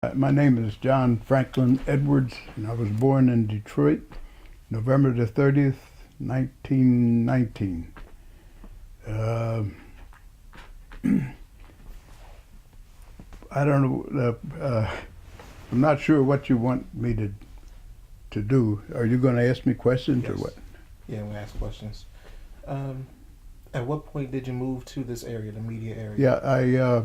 My name is John Franklin Edwards, and I was born in Detroit, November the 30th, 1919. I don't know, I'm not sure what you want me to do. Are you going to ask me questions or what? Yeah, we ask questions. At what point did you move to this area, the media area? Yeah,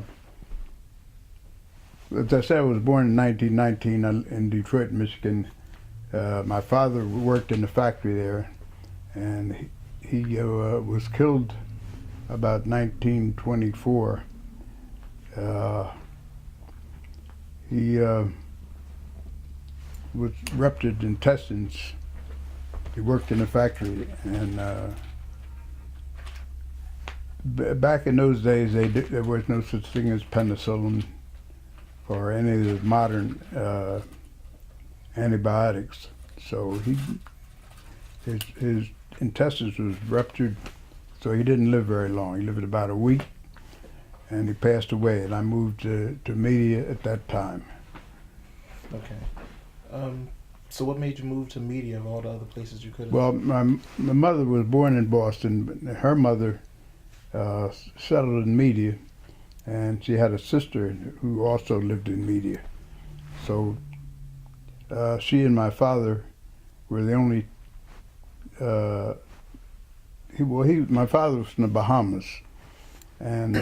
as I said, I was born in 1919 in Detroit, Michigan. My father worked in the factory there, and he was killed about 1924. He was ruptured intestines. He worked in the factory, and back in those days, there was no such thing as penicillin or any of the modern antibiotics. So his intestines was ruptured, so he didn't live very long. He lived about a week, and he passed away. And I moved to media at that time. Okay. So what made you move to media of all the other places you could have? Well, my mother was born in Boston, but her mother settled in media, and she had a sister who also lived in media. So she and my father were the only. My father was from the Bahamas, and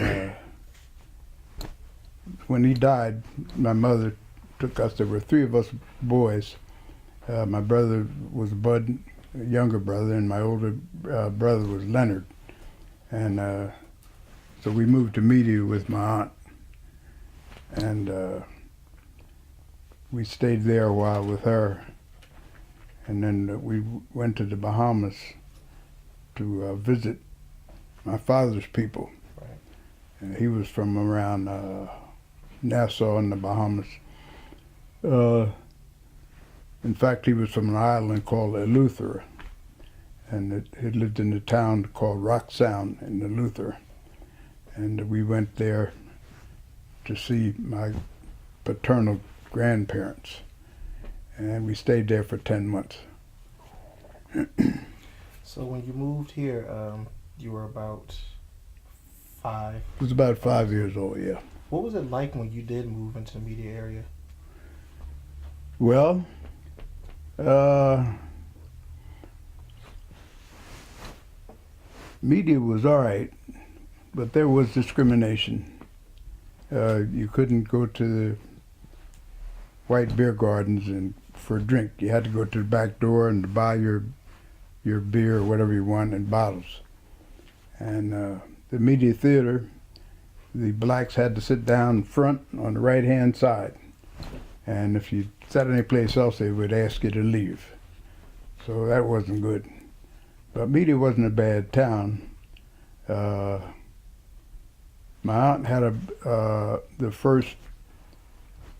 when he died, my mother took us. There were three of us boys. My brother was Bud, a younger brother, and my older brother was Leonard, and so we moved to media with my aunt, and we stayed there a while with her, and then we went to the Bahamas to visit my father's people. Right. And he was from around Nassau in the Bahamas. In fact, he was from an island called Eleuthera, and he lived in a town called Rock Sound in Eleuthera. And we went there to see my paternal grandparents, and we stayed there for 10 months. So when you moved here, you were about 5? I was about 5 years old, yeah. What was it like when you did move into the media area? Well, media was all right, but there was discrimination. You couldn't go to the white beer gardens and for a drink. You had to go to the back door and buy your beer or whatever you want in bottles. And the media theater, the blacks had to sit down front on the right-hand side. And if you sat anyplace else, they would ask you to leave. So that wasn't good. But media wasn't a bad town. My aunt had the first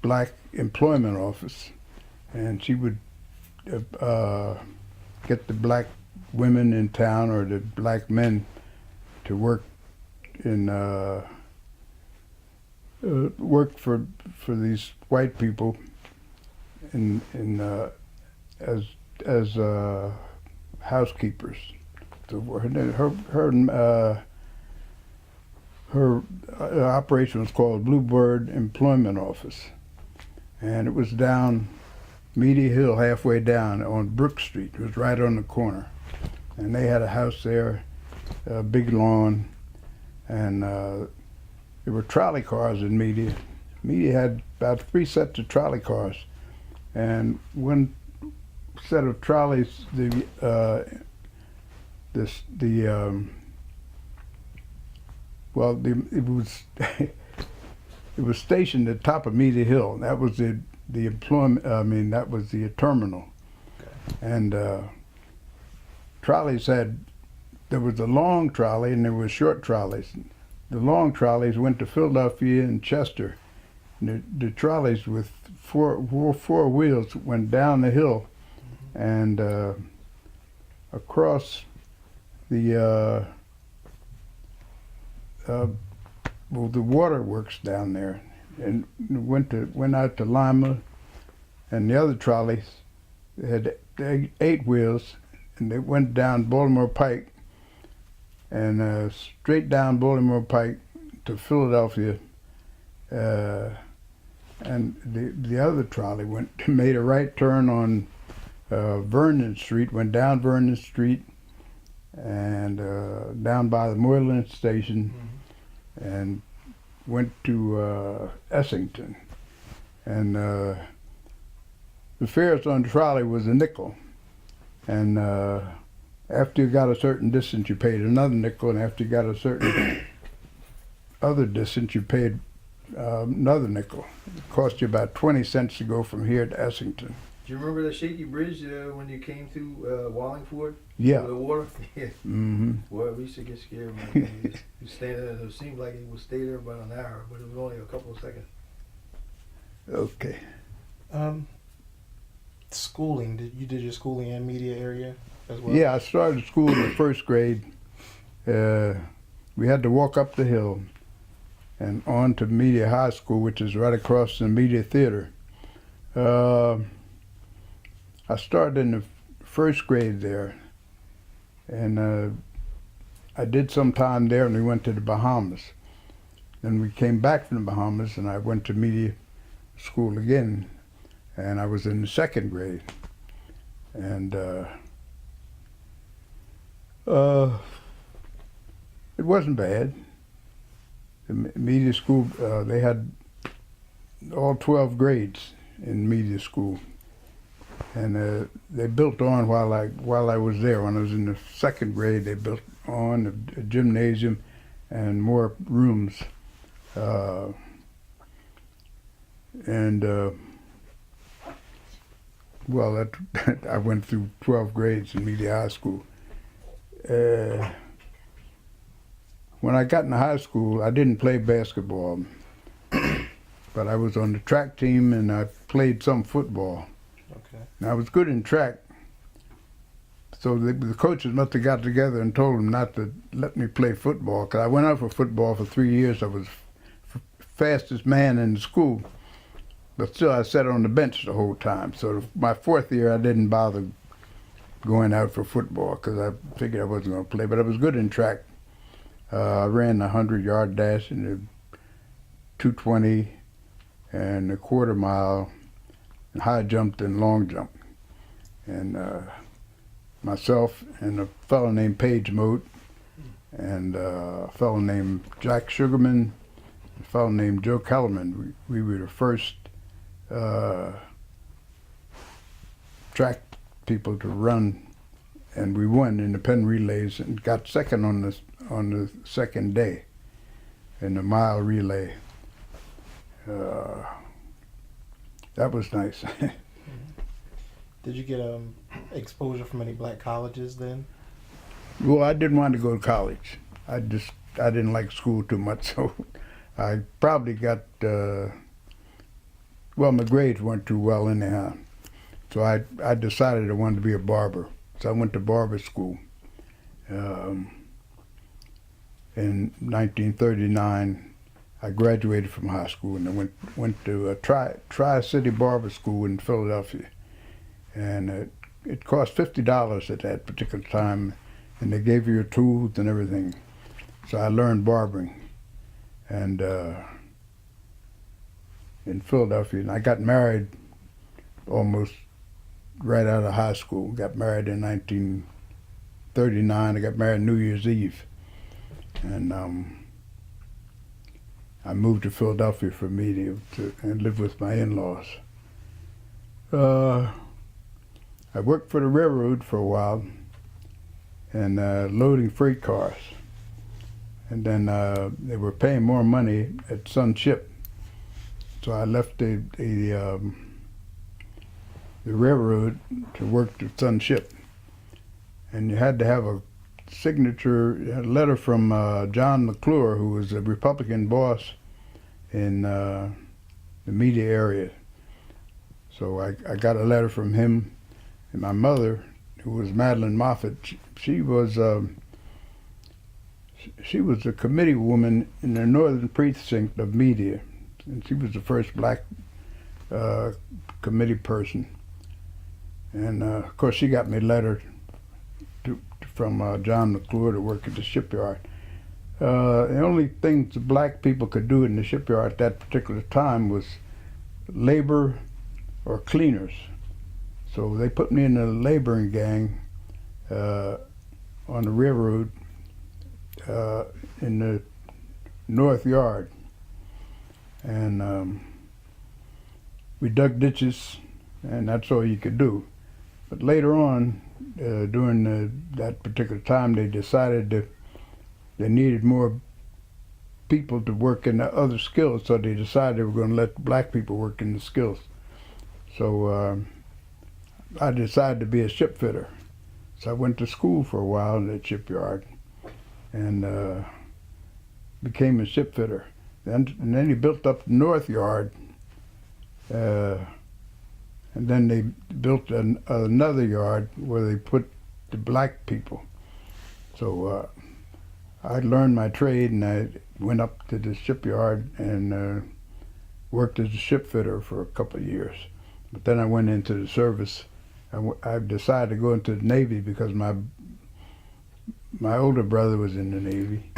black employment office, and she would get the black women in town or the black men to work in work for these white people as housekeepers. So her operation was called Bluebird Employment Office, and it was down Media Hill, halfway down on Brook Street. It was right on the corner, and they had a house there, a big lawn, and there were trolley cars in Media. Media had about 3 sets of trolley cars, and one set of trolleys, it was stationed at the top of Media Hill. That was the employment. That was the terminal. Okay. And trolleys there was a long trolley and there were short trolleys. The long trolleys went to Philadelphia and Chester. And the trolleys with four wheels went down the hill and across the waterworks down there. and went out to Lima, and the other trolleys had 8 wheels, and they went down Baltimore Pike, and straight down Baltimore Pike to Philadelphia, and the other trolley made a right turn on Vernon Street, went down Vernon Street, and down by the Moylan Station, and went to Essington, and the fares on the trolley was a nickel, and after you got a certain distance you paid another nickel, and after you got a certain other distance you paid another nickel. It cost you about 20 cents to go from here to Essington. Do you remember the shaky bridge when you came through Wallingford? Yeah. Over the water? Yeah. Mm-hmm. Boy, we used to get scared, man. You stand there, and it seemed like it would stay there about an hour, but it was only a couple of seconds. Okay. Schooling, you did your schooling in media area as well? Yeah, I started school in the first grade. We had to walk up the hill and on to Media High School, which is right across the Media Theater. I started in the first grade there, and I did some time there, and we went to the Bahamas. Then we came back from the Bahamas, and I went to media school again, and I was in the second grade. And it wasn't bad. The media school, they had all 12 grades in media school, and they built on while I was there. When I was in the second grade, they built on a gymnasium and more rooms, well, I went through 12 grades in media high school. When I got into high school, I didn't play basketball, but I was on the track team and I played some football. Okay. And I was good in track, so the coaches must have got together and told them not to let me play football, because I went out for football for 3 years. I was fastest man in the school, but still I sat on the bench the whole time. So my fourth year, I didn't bother going out for football because I figured I wasn't going to play, but I was good in track. I ran the 100-yard dash and the 220 and the quarter mile, and high jumped and long jump. And myself and a fellow named Page Moat, and a fellow named Jack Sugarman, a fellow named Joe Kellerman, we were the first track people to run, and we won in the pen relays and got second on the second day in the mile relay. That was nice. Did you get exposure from any black colleges then? Well, I didn't want to go to college. I didn't like school too much, so I probably got, well, my grades weren't too well anyhow. So I decided I wanted to be a barber. So I went to barber school. In 1939, I graduated from high school and I went to Tri-City Barber School in Philadelphia. And it cost $50 at that particular time, and they gave you your tools and everything. So I learned barbering, and in Philadelphia, and I got married almost right out of high school. Got married in 1939. I got married New Year's Eve, and I moved to Philadelphia for media and lived with my in-laws. I worked for the railroad for a while, and loading freight cars. And then they were paying more money at Sun Ship, so I left the railroad to work at Sun Ship. And you had to have a signature, a letter from John McClure, who was a Republican boss in the media area. So I got a letter from him. And my mother, who was Madeline Moffett, she was a committee woman in the northern precinct of media. and she was the first black committee person. And of course, she got me a letter from John McClure to work at the shipyard. The only things the black people could do in the shipyard at that particular time was labor or cleaners. So they put me in a laboring gang on the railroad in the North Yard. And we dug ditches, and that's all you could do. But later on, during that particular time, they decided that they needed more people to work in the other skills, so they decided they were going to let black people work in the skills. So I decided to be a ship fitter. So I went to school for a while in that shipyard and became a ship fitter. And then he built up the North Yard, and then they built another yard where they put the black people. So I learned my trade, and I went up to the shipyard and worked as a ship fitter for a couple of years. But then I went into the service. I decided to go into the Navy because my older brother was in the Navy,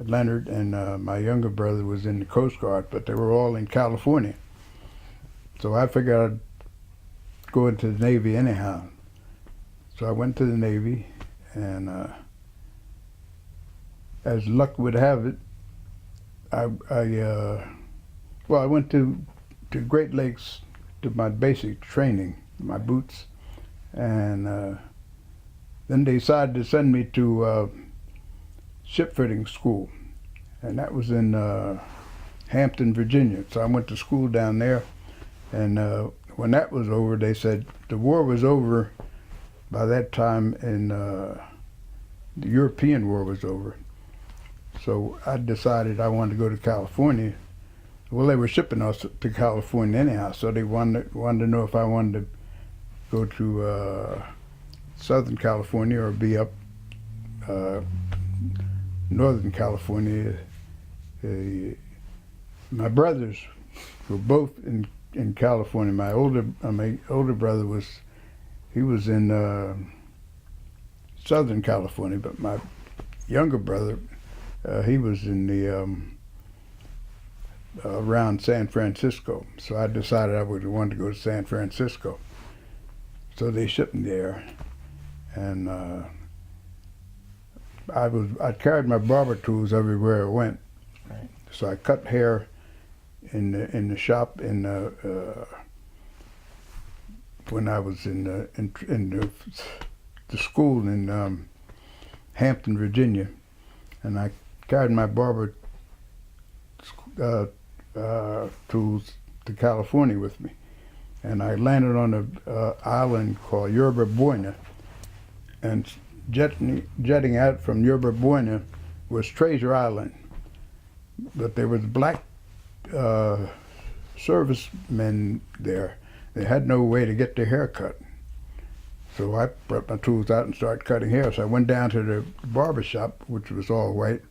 Leonard, and my younger brother was in the Coast Guard, but they were all in California. So I figured I'd go into the Navy anyhow. So I went to the Navy, and as luck would have it, I went to Great Lakes to my basic training, my boots, and then they decided to send me to ship fitting school, and that was in Hampton, Virginia. So I went to school down there, and when that was over, they said the war was over by that time, and the European war was over. So I decided I wanted to go to California. Well, they were shipping us to California anyhow, so they wanted to know if I wanted to go to Southern California or be up Northern California. My brothers were both in California. My older brother was in Southern California, but my younger brother, he was in the around San Francisco. So I decided I would want to go to San Francisco. So they shipped me there, and I carried my barber tools everywhere I went. Right. So I cut hair in the shop when I was in the school in Hampton, Virginia, and I carried my barber tools to California with me, and I landed on an island called Yerba Buena, and jetting out from Yerba Buena was Treasure Island, but there was black servicemen there. They had no way to get their hair cut. So I brought my tools out and started cutting hair. So I went down to the barber shop, which was all white,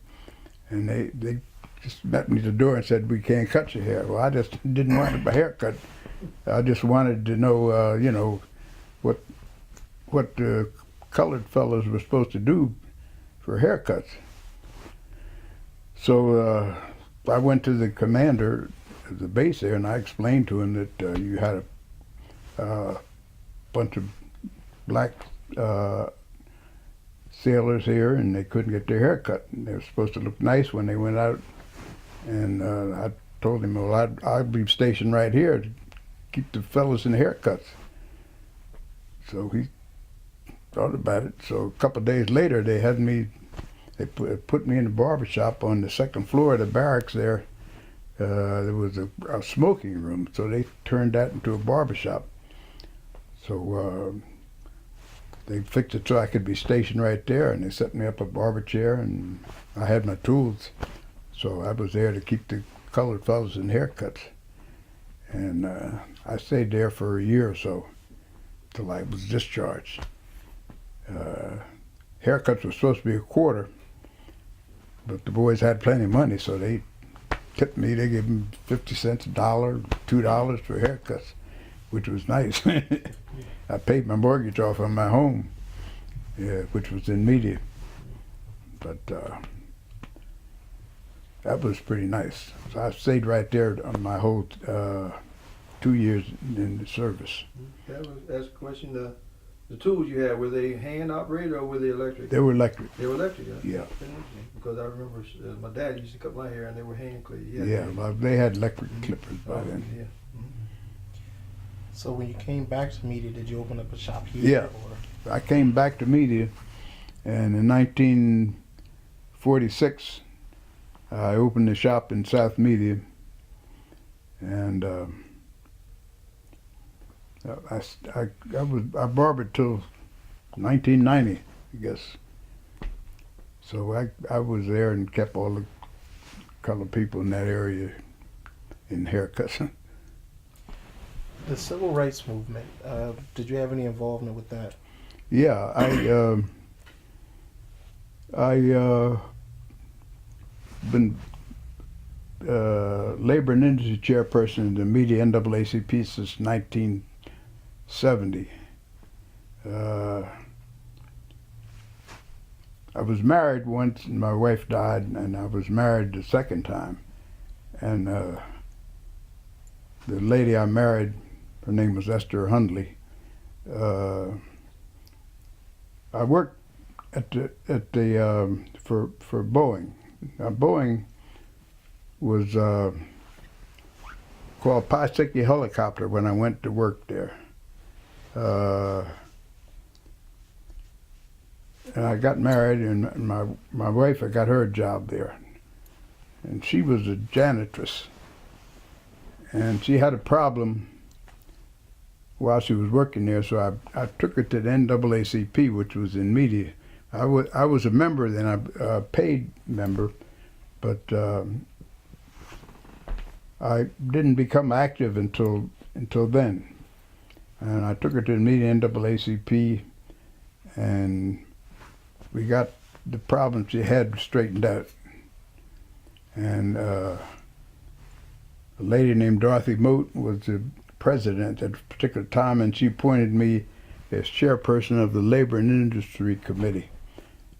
and they just met me at the door and said, "We can't cut your hair." Well, I just didn't want a haircut. I just wanted to know, what the colored fellows were supposed to do for haircuts. So I went to the commander of the base there, and I explained to him that you had a bunch of black sailors here, and they couldn't get their hair cut. And they were supposed to look nice when they went out. And I told him, well, I'd be stationed right here to keep the fellas in haircuts. So he thought about it. So a couple of days later, they put me in the barber shop on the second floor of the barracks there. There was a smoking room, so they turned that into a barber shop. So they fixed it so I could be stationed right there, and they set me up a barber chair, and I had my tools. So I was there to keep the colored fellas in haircuts. And I stayed there for a year or so till I was discharged. Haircuts were supposed to be a quarter, but the boys had plenty of money, so they tipped me. They gave them 50 cents, $1, $2 for haircuts, which was nice. I paid my mortgage off on my home, yeah, which was in media. But that was pretty nice. So I stayed right there on my whole 2 years in the service. That's a question. The tools you had, were they hand operated or were they electric? They were electric. They were electric, Yeah. Because I remember my dad used to cut my hair and they were hand clipped. Yeah, well, they had electric clippers by then. Yeah. So when you came back to media, did you open up a shop here? Yeah. Or? I came back to media, and in 1946, I opened a shop in South Media, and I barbered till 1990, I guess. So I was there and kept all the colored people in that area in haircuts. The civil rights movement, did you have any involvement with that? Yeah, I been labor and industry chairperson in the media NAACP since 1970. I was married once, and my wife died, and I was married the second time. And the lady I married, her name was Esther Hundley. I worked for Boeing. Now, Boeing was called Pennsyvania Helicopter when I went to work there. And I got married, and my wife, I got her a job there. And she was a janitress. And she had a problem while she was working there, so I took her to the NAACP, which was in media. I was a member then, a paid member, but I didn't become active until then. And I took her to the media NAACP, and we got the problems she had straightened out. And a lady named Dorothy Moat was the president at a particular time, and she appointed me as chairperson of the Labor and Industry Committee.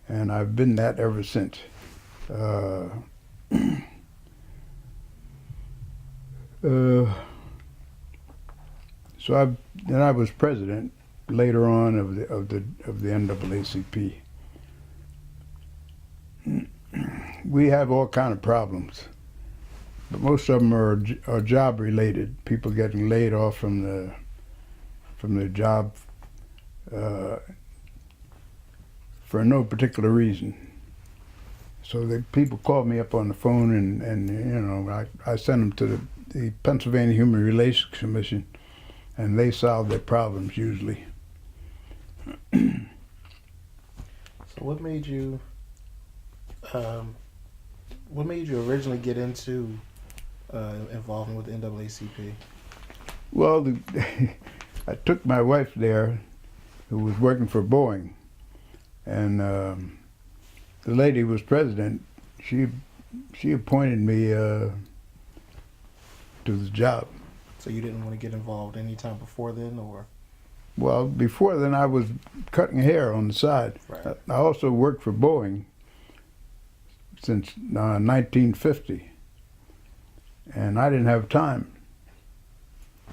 And I've been that ever since. So then I was president later on of the NAACP. We have all kind of problems, but most of them are job related. People getting laid off from their job for no particular reason. So the people called me up on the phone, and you know, I sent them to the Pennsyvania Human Relations Commission, and they solved their problems usually. So what made you originally get into involvement with the NAACP? Well, I took my wife there, who was working for Boeing, and the lady who was president. She appointed me to the job. So you didn't want to get involved any time before then, or? Well, before then I was cutting hair on the side. Right. I also worked for Boeing since 1950, and I didn't have time.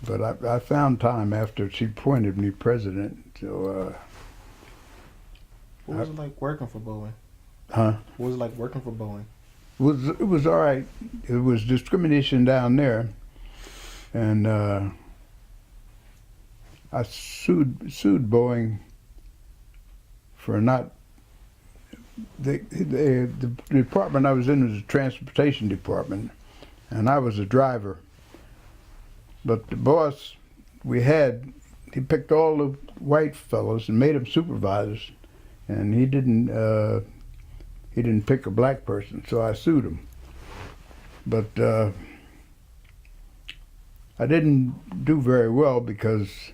But I found time after she appointed me president. So. What was it like working for Boeing? Huh? What was it like working for Boeing? It was all right. It was discrimination down there, and I sued Boeing for not. The department I was in was the transportation department, and I was a driver. But the boss we had, he picked all the white fellows and made them supervisors, and he didn't pick a black person, so I sued him. But I didn't do very well because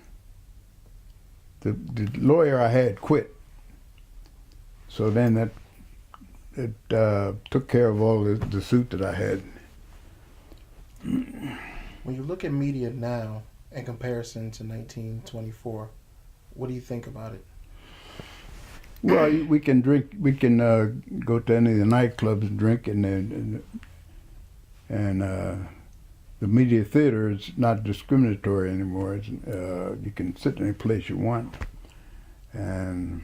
the lawyer I had quit. So then it took care of all the suit that I had. When you look at media now in comparison to 1924, what do you think about it? Well, we can drink. We can go to any of the nightclubs and drink, and the media theater is not discriminatory anymore. It's, you can sit any place you want, and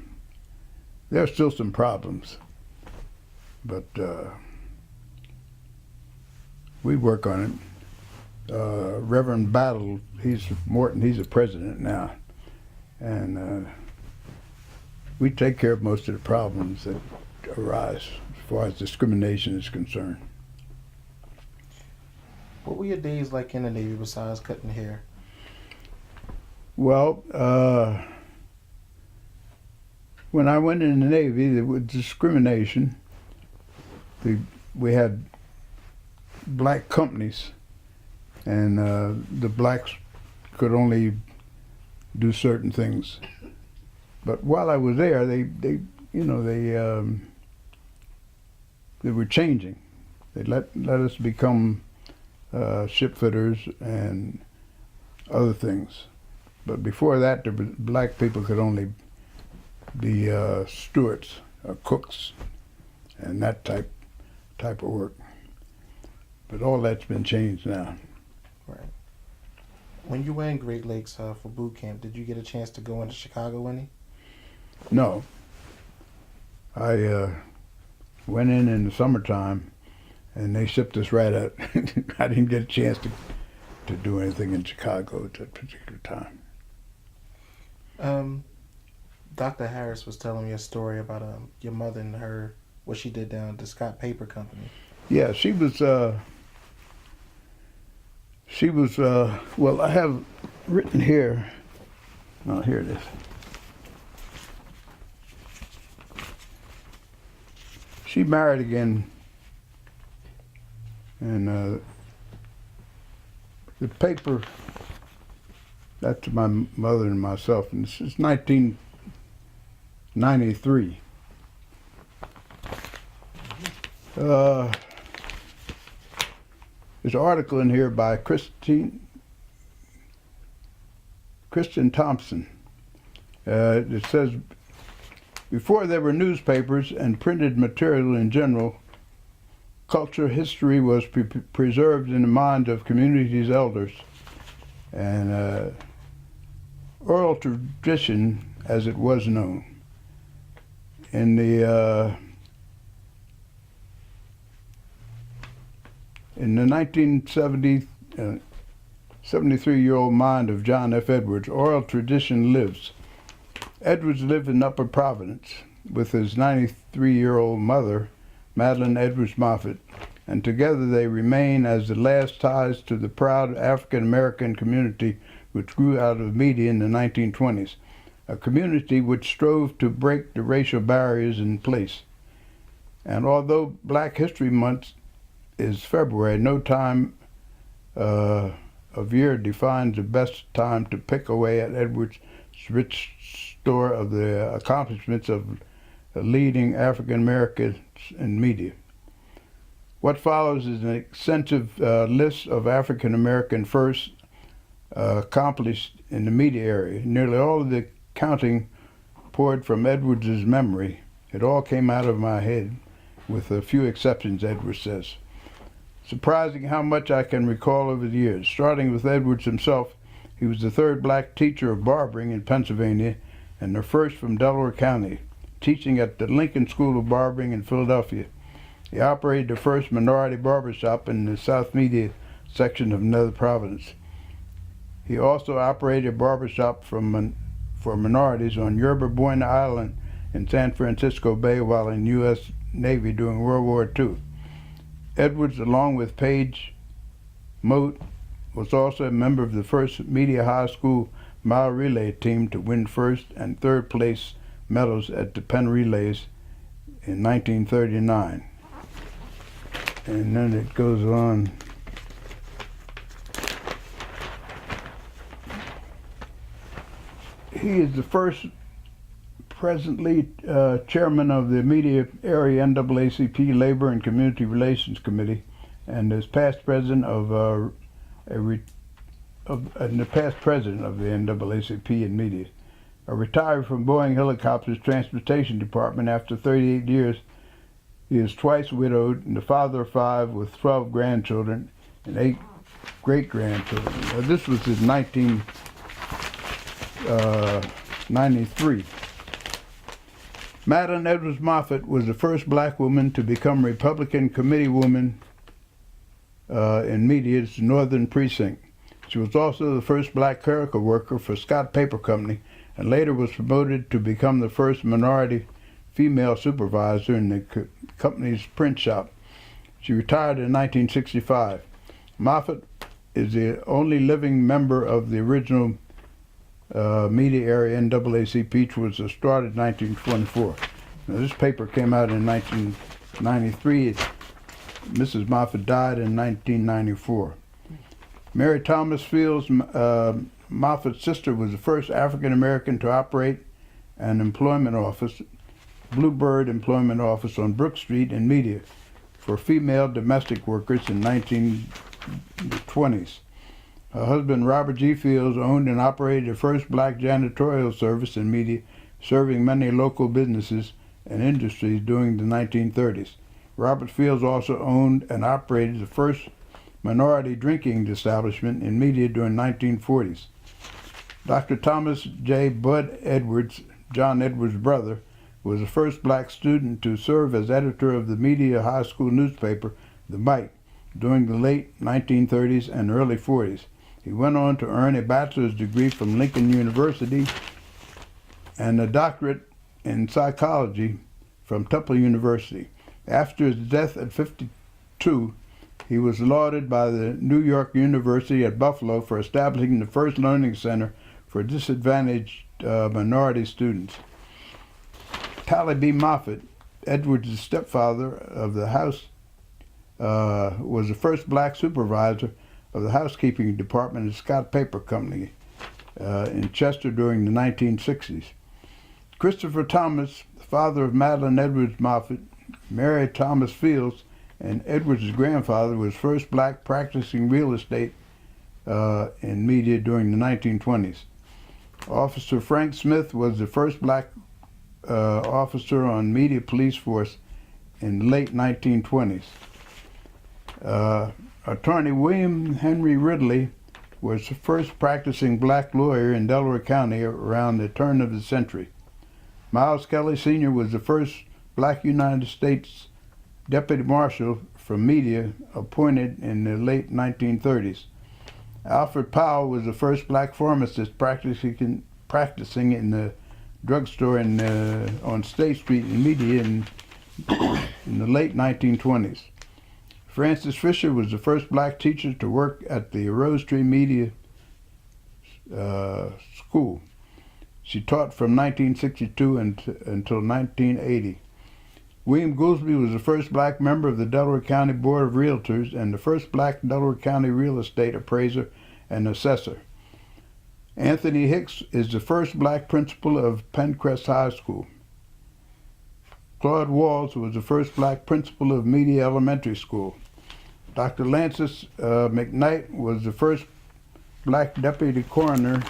there are still some problems, but we work on it. Reverend Battle, he's the president now, and we take care of most of the problems that arise as far as discrimination is concerned. What were your days like in the Navy besides cutting hair? Well, when I went in the Navy, there was discrimination. We had black companies, and the blacks could only do certain things. But while I was there, they were changing. They let us become ship fitters and other things. But before that, the black people could only be stewards or cooks and that type of work. But all that's been changed now. Right. When you were in Great Lakes for boot camp, did you get a chance to go into Chicago any? No. I went in the summertime, and they shipped us right out. I didn't get a chance to do anything in Chicago at that particular time. Dr. Harris was telling me a story about your mother and what she did down at the Scott Paper Company. Yeah, she was. Well, I have written here. Oh, here it is. She married again, and the paper, that's my mother and myself, and this is 1993. There's an article in here by Kristen Thompson. It says, before there were newspapers and printed material in general, culture history was preserved in the mind of communities' elders, and oral tradition as it was known. In the 73-year-old mind of John F. Edwards, oral tradition lives. Edwards lived in Upper Providence with his 93-year-old mother, Madeline Edwards Moffett, and together they remain as the last ties to the proud African-American community which grew out of media in the 1920s, a community which strove to break the racial barriers in place. And although Black History Month is February, no time of year defines the best time to pick away at Edwards' rich store of the accomplishments of leading African Americans in media. What follows is an extensive list of African American firsts accomplished in the media area. Nearly all of the counting poured from Edwards' memory. It all came out of my head, with a few exceptions, Edwards says. Surprising how much I can recall over the years. Starting with Edwards himself, he was the third black teacher of barbering in Pennsyvania and the first from Delaware County, teaching at the Lincoln School of Barbering in Philadelphia. He operated the first minority barbershop in the South Media section of Nether Providence. He also operated a barbershop for minorities on Yerba Buena Island in San Francisco Bay while in U.S. Navy during World War II. Edwards, along with Paige Moat, was also a member of the first Media High School mile relay team to win first and third place medals at the Penn Relays in 1939. And then it goes on. He is the first presently chairman of the Media Area NAACP Labor and Community Relations Committee, and is past president of and the past president of the NAACP in media. A retiree from Boeing Helicopters Transportation Department after 38 years, he is twice widowed and the father of 5 with 12 grandchildren and 8 great-grandchildren. This was in 1993. Madeline Edwards Moffett was the first black woman to become Republican committee woman in media's Northern Precinct. She was also the first black clerical worker for Scott Paper Company and later was promoted to become the first minority female supervisor in the company's print shop. She retired in 1965. Moffett is the only living member of the original media area NAACP, which was started in 1924. Now, this paper came out in 1993. Mrs. Moffett died in 1994. Mary Thomas Fields, Moffett's sister, was the first African American to operate an employment office, Bluebird Employment Office on Brook Street in Media, for female domestic workers in 1920s. Her husband, Robert G. Fields, owned and operated the first black janitorial service in Media, serving many local businesses and industries during the 1930s. Robert Fields also owned and operated the first minority drinking establishment in Media during the 1940s. Dr. Thomas J. Bud Edwards, John Edwards' brother, was the first black student to serve as editor of the Media high school newspaper, The Mike, during the late 1930s and early 40s. He went on to earn a bachelor's degree from Lincoln University and a doctorate in psychology from Temple University. After his death at 52, he was lauded by the New York University at Buffalo for establishing the first learning center for disadvantaged minority students. Tally B. Moffett, Edwards' stepfather of the house, was the first black supervisor of the housekeeping department at Scott Paper Company in Chester during the 1960s. Christopher Thomas, the father of Madeline Edwards Moffett, Mary Thomas Fields, and Edwards' grandfather, was first black practicing real estate in Media during the 1920s. Officer Frank Smith was the first black officer on Media police force in the late 1920s. Attorney William Henry Ridley was the first practicing black lawyer in Delaware County around the turn of the century. Miles Kelly Sr. was the first black United States deputy marshal from Media appointed in the late 1930s. Alfred Powell was the first black pharmacist practicing in the drugstore on State Street in Media in the late 1920s. Frances Fisher was the first black teacher to work at the Rose Tree Media School. She taught from 1962 until 1980. William Goolsbee was the first black member of the Delaware County Board of Realtors and the first black Delaware County real estate appraiser and assessor. Anthony Hicks is the first black principal of Pencrest High School. Claude Walls was the first black principal of Media Elementary School. Dr. Lances McKnight was the first black deputy coroner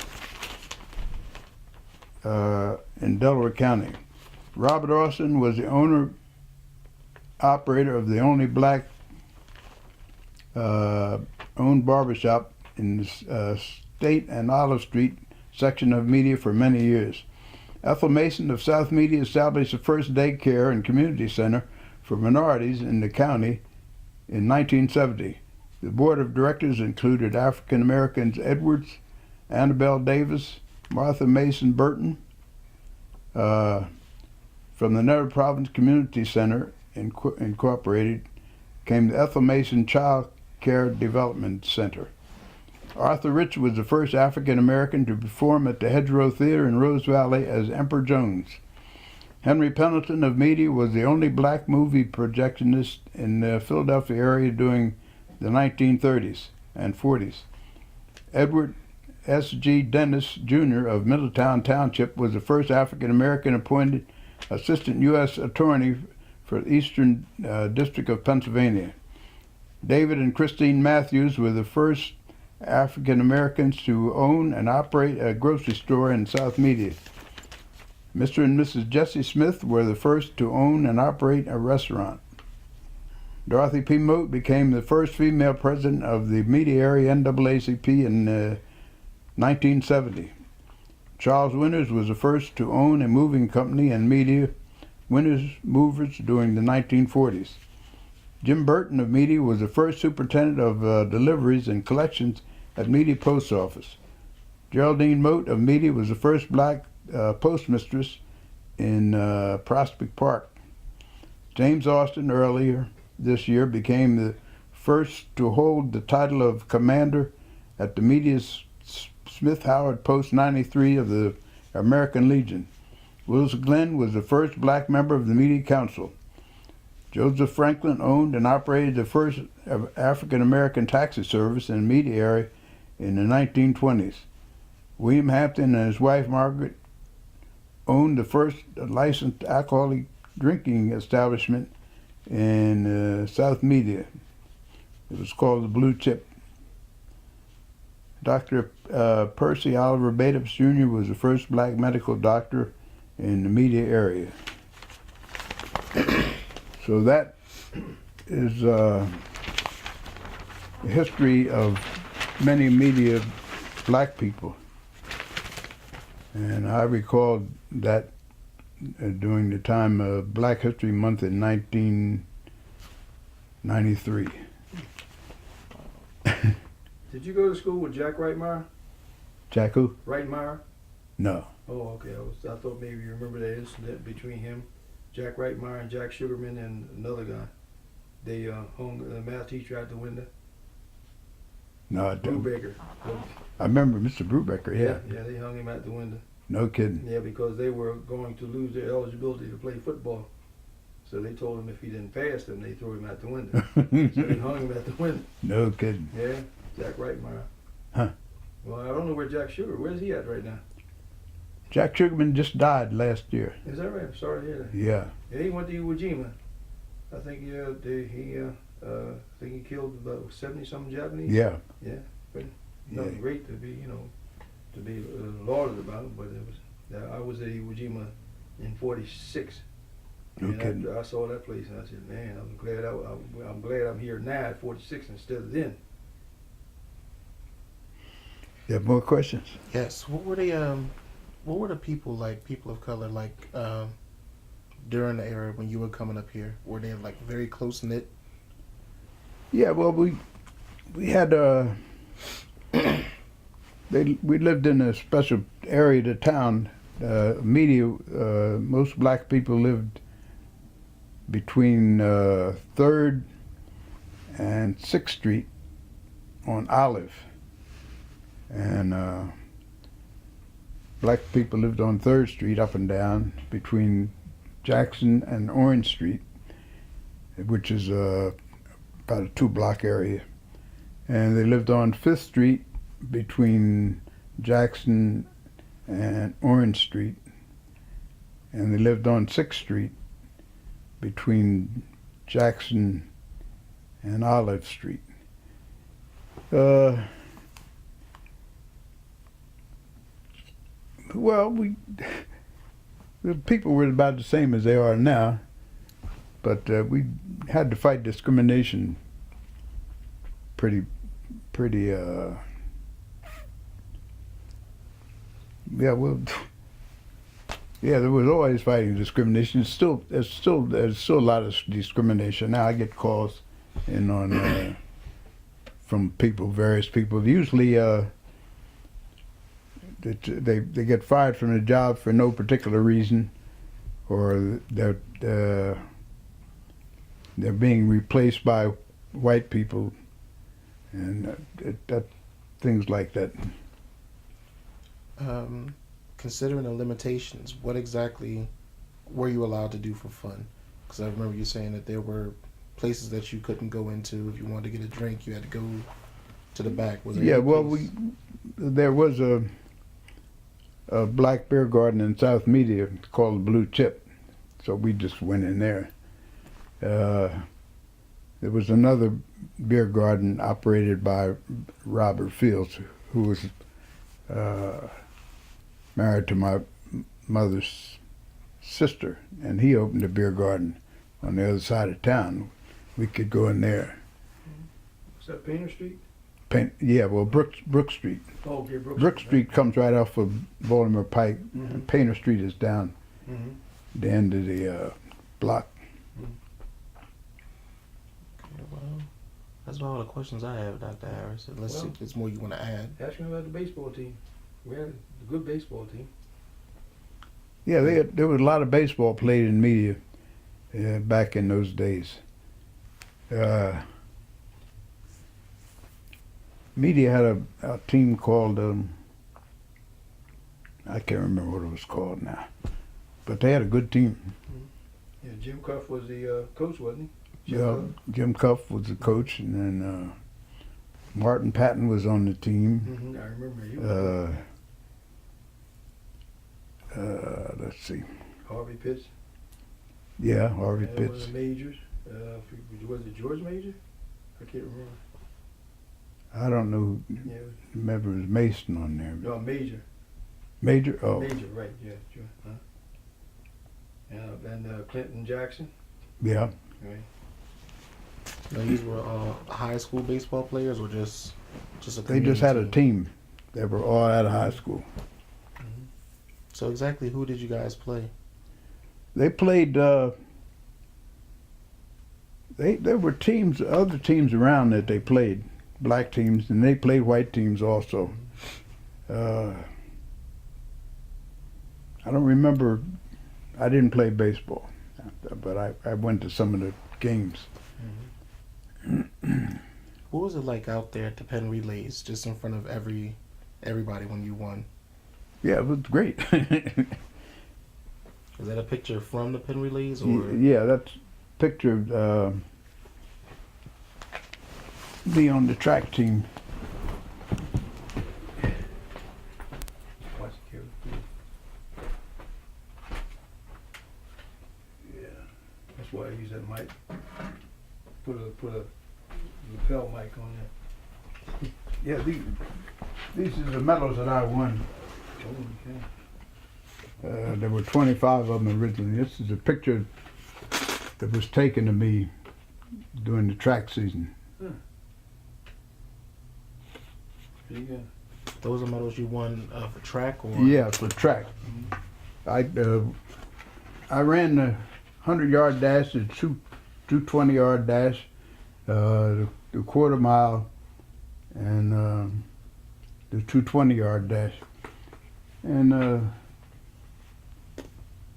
in Delaware County. Robert Austin was the owner-operator of the only black owned barbershop in the State and Olive Street section of Media for many years. Ethel Mason of South Media established the first daycare and community center for minorities in the county in 1970. The board of directors included African Americans Edwards, Annabelle Davis, Martha Mason Burton, from the Nether Province Community Center Incorporated came the Ethel Mason Child Care Development Center. Arthur Rich was the first African American to perform at the Hedgerow Theater in Rose Valley as Emperor Jones. Henry Pendleton of Media was the only black movie projectionist in the Philadelphia area during the 1930s and 40s. Edward S. G. Dennis, Jr. of Middletown Township was the first African American appointed Assistant U.S. Attorney for the Eastern District of Pennsylvania. David and Christine Matthews were the first African Americans to own and operate a grocery store in South Media. Mr. and Mrs. Jesse Smith were the first to own and operate a restaurant. Dorothy P. Moat became the first female president of the Media Area NAACP in 1970. Charles Winters was the first to own a moving company and Media Winters Movers during the 1940s. Jim Burton of Media was the first superintendent of deliveries and collections at Media Post Office. Geraldine Moat of Media was the first black postmistress in Prospect Park. James Austin earlier this year became the first to hold the title of commander at the Media's Smith Howard Post 93 of the American Legion. Willis Glenn was the first black member of the Media Council. Joseph Franklin owned and operated the first African American taxi service in the Media area in the 1920s. William Hampton and his wife Margaret owned the first licensed alcoholic drinking establishment in South Media. It was called the Blue Chip. Dr. Percy Oliver Badams Jr. was the first black medical doctor in the Media area. So that is the history of many Media black people. And I recall that during the time of Black History Month in 1993. Did you go to school with Jack Reitmeyer? Jack who? Reitmeyer? No. Oh, okay. I thought maybe you remember that incident between him, Jack Reitmeyer, and Jack Sugarman, and another guy. They hung the math teacher out the window. No, I don't. Brubaker. I remember Mr. Brubaker, yeah. Yeah, they hung him out the window. No kidding. Yeah, because they were going to lose their eligibility to play football. So they told him if he didn't pass them, they threw him out the window. So they hung him out the window. No kidding. Yeah, Jack Reitmeyer. Huh. Well, I don't know where Jack Sugar. Where's he at right now? Jack Sugarman just died last year. Is that right? I'm sorry to hear that. Yeah. Yeah, he went to Iwo Jima. I think I think he killed about 70-something Japanese. Yeah. Yeah. But Yeah. nothing great to be, to be lauded about. But it was. I was at Iwo Jima in '46. No And kidding. I saw that place and I said, man, I'm glad I'm glad I'm here now at 46 instead of then. You have more questions? Yes. What were the people like, people of color, like during the era when you were coming up here? Were they like very close knit? Yeah, well, we had we lived in a special area of the town. Media, most black people lived between 3rd and 6th Street on Olive. And black people lived on 3rd Street up and down between Jackson and Orange Street, which is about a 2-block area. And they lived on 5th Street between Jackson and Orange Street. And they lived on 6th Street between Jackson and Olive Street. Well, the people were about the same as they are now, but we had to fight discrimination pretty yeah, well, yeah, there was always fighting discrimination. There's still a lot of discrimination. Now I get calls in on from various people. Usually they get fired from the job for no particular reason, or they're being replaced by white people, and things like that. Considering the limitations, what exactly were you allowed to do for fun? Because I remember you saying that there were places that you couldn't go into. If you wanted to get a drink, you had to go to the back. Was there Yeah, any well, place? there was a black beer garden in South Media called Blue Chip, so we just went in there. there was another beer garden operated by Robert Fields, who was married to my mother's sister, and he opened a beer garden on the other side of town. We could go in there. Was that Painter Street? Yeah, well, Brook Street. Oh, okay, Brook Street comes right off of Baltimore Pike. Mm-hmm. Painter Street is down Mm-hmm. the end of the block. Okay, well, that's all the questions I have, Dr. Harris. Unless Well, there's more you want to add. Ask me about the baseball team. We had a good baseball team. Yeah, there was a lot of baseball played in media back in those days. Media had a team called, I can't remember what it was called now, but they had a good team. Yeah, Jim Cuff was the coach, wasn't he? Jim Yeah, Cuff? Jim Cuff was the coach, and then Martin Patton was on the team. Mm-hmm. I remember he was Let's see. Harvey Pitts. Yeah, Harvey And one of Pitts. the majors. Was it George Major? I can't remember. I don't know. Yeah, Remember, it was Mason on there. no, Major. Major? Oh, Major, right? Yeah, sure. And Clinton Jackson. yeah. Right. Now, these were high school baseball players, or just a They just community had a team. They were all out of high school. Mm-hmm. So exactly who did you guys play? They played. There were teams, other teams around that they played, black teams, and they played white teams also. I don't remember. I didn't play baseball, but I went to some of the games. What was it like out there at the Penn Relays, just in front of everybody when you won? Yeah, it was great. Is that a picture from the Penn Relays, or Yeah, that's a picture of me on the track team. Watch it carefully. Yeah. That's why I use that mic. Put a lapel mic on there. Yeah, these are the medals that I won. Oh, okay. There were 25 of them originally. This is a picture that was taken of me during the track season. There you go. those are medals you won for track, or? Yeah, for track. I ran the 100-yard dash, the 220-yard dash, the quarter mile, and the 220-yard dash, and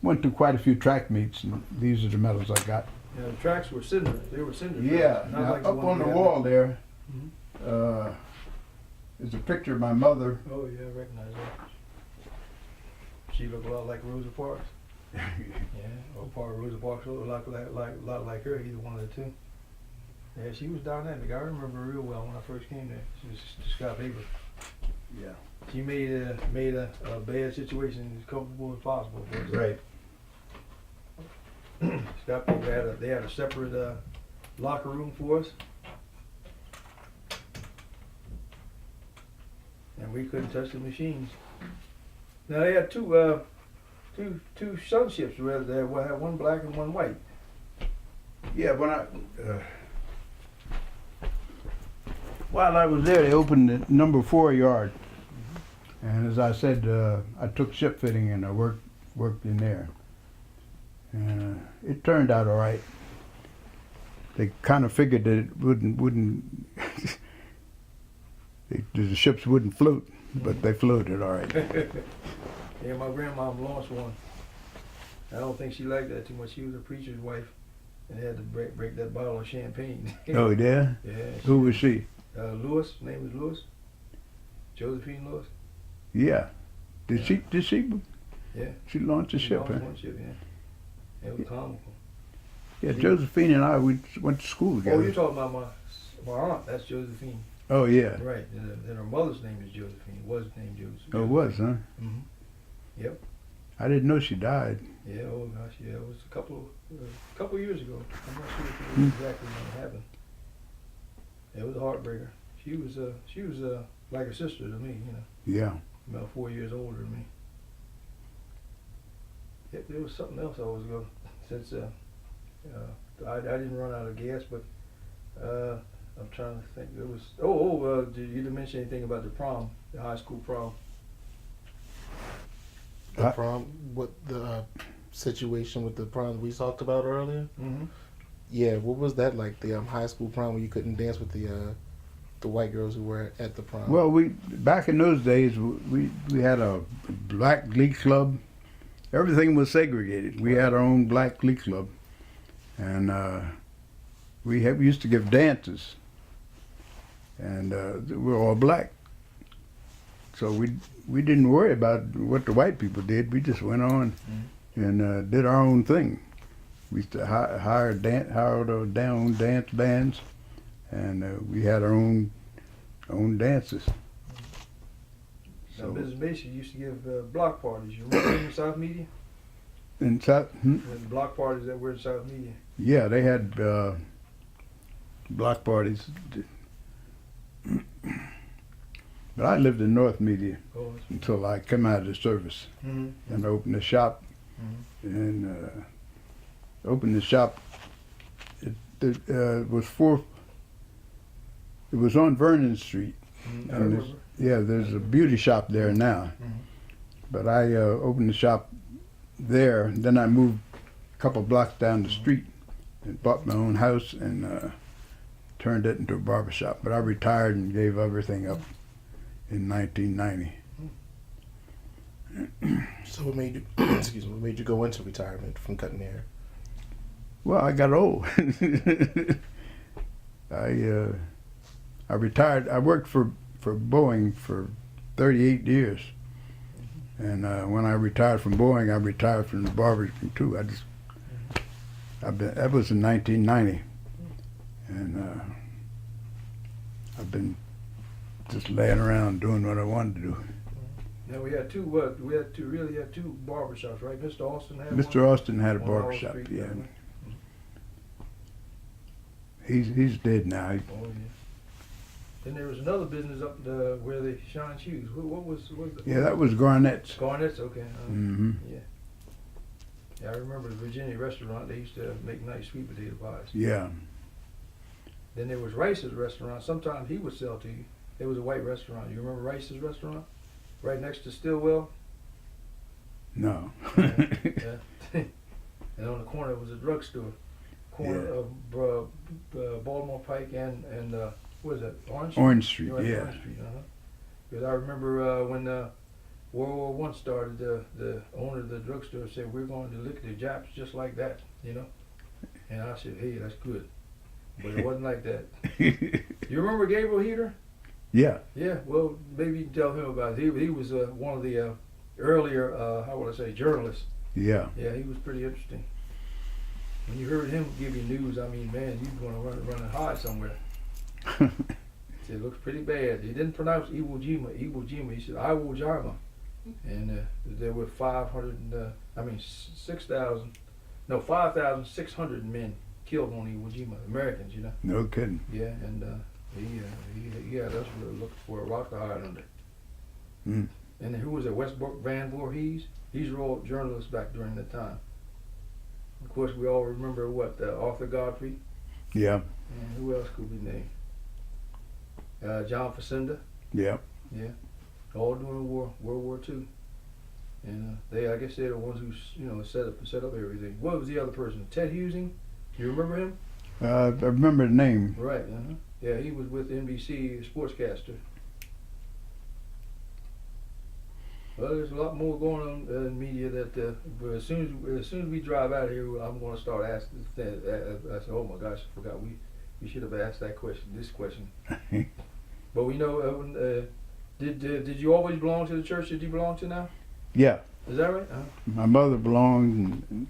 went to quite a few track meets, and these are the medals I got. Yeah, the tracks were cinder. They were cinder. Yeah, tracks, not now, like up one on the we had. wall there Mhm. is a picture of my mother. Oh yeah, I recognize that. She looked a lot like Rosa Parks. Yeah, or part of Rosa Parks looked a lot like her. Either one of the two. Yeah, she was dynamic. I remember her real well when I first came there. She was just Scott Haber. Yeah. She made a bad situation as comfortable as possible for us. Right. Scott Haber they had a separate locker room for us. And we couldn't touch the machines. Now they had two sunships where they had one black and one white. Yeah, while I was there, they opened the number 4 yard, and as I said, I took ship fitting and I worked in there, and it turned out all right. They kind of figured that it wouldn't the ships wouldn't float, but they floated all right. Yeah, my grandma lost one. I don't think she liked that too much. She was a preacher's wife, and had to break that bottle of champagne. Oh, yeah? Yeah. Who was she? Lewis. Her name was Lewis. Josephine Lewis. Yeah. Did she? Yeah. She launched a She ship, launched huh? one ship, yeah. It was comical. Yeah, Josephine and I, we went to school together. Oh, you're talking about my aunt. That's Josephine. Oh, yeah. Right. And her mother's name is Josephine. Was named Josephine. Oh, it was, huh? Mm-hmm. Yep. I didn't know she died. Yeah. Oh gosh. Yeah. It was a couple years ago. I'm not sure exactly when it happened. It was a heartbreaker. She was like a sister to me, you know, Yeah. about 4 years older than me. There was something else I was going, since I didn't run out of gas, but I'm trying to think. There was you didn't mention anything about the prom, the high school prom. The prom, what the situation with the prom we talked about earlier? Mm-hmm. Yeah, what was that like? The high school prom where you couldn't dance with the white girls who were at the prom. Well, we back in those days we had a black glee club. Everything was segregated. We had our own black glee club, and we used to give dances, and we were all black. So we didn't worry about what the white people did. We just went on and did our own thing. We used to hire our own dance bands, and we had our own dances. Now, Mrs. Mason used to give block parties. You remember in South Media? In South, The block parties that were in South Media. yeah, they had block parties. But I lived in North Media until I came out of the service and opened a shop. And opened the shop. It was on Vernon Street. And there's a beauty shop there now. But I opened the shop there, and then I moved a couple blocks down the street and bought my own house and turned it into a barber shop. But I retired and gave everything up in 1990. So what made you what made you go into retirement from cutting hair? Well, I got old. I retired. I worked for Boeing for 38 years, and when I retired from Boeing, I retired from the barbering too. That was in 1990, and I've been just laying around doing what I wanted to do. Now we had two barbershops, right? Mr. Austin had Mr. one? Austin had a On Wall barbershop, Street, yeah. right? He's dead now. Oh yeah. Then there was another business up where they shine shoes. What was the? Yeah, that was Garnett's. Garnett's, okay. Mm-hmm. Yeah. Yeah, I remember the Virginia restaurant. They used to make nice sweet potato pies. Yeah. Then there was Rice's restaurant. Sometimes he would sell to you. It was a white restaurant. You remember Rice's restaurant? Right next to Stillwell? No. Yeah. And on the corner was a drugstore. Corner of Baltimore Pike and what is that? Orange Street? Orange Street, Right, yeah. Orange Street, Because I remember when World War I started, the owner of the drugstore said, "We're going to lick the Japs just like that," you know? And I said, "Hey, that's good." But it wasn't like that. You remember Gabriel Heater? Yeah. Yeah, well, maybe you can tell him about it. He was one of the earlier, how would I say, journalists. Yeah. Yeah, he was pretty interesting. When you heard him give you news, I mean, man, you'd want to run and hide somewhere. He said, it looks pretty bad. He didn't pronounce Iwo Jima. He said, Iwo Jima. And there were 5,600 men killed on Iwo Jima, Americans, you know. No kidding. Yeah, and he had us looking for a rock to hide under. Mm. And who was it? Westbrook Van Voorhees? These were all journalists back during that time. Of course, we all remember Arthur Godfrey. Yeah. And who else could be named? John Facenda. Yeah. Yeah. All during the World War II. And I guess they're the ones who set up everything. What was the other person? Ted Husing. You remember him? I remember the name. Right. Yeah, he was with NBC, sportscaster. Well, there's a lot more going on in media but as soon as we drive out of here, I'm going to start asking. I said, "Oh my gosh, I forgot we should have asked this question." But we know. Did you always belong to the church that you belong to now? Yeah. Is that right? My mother belonged, and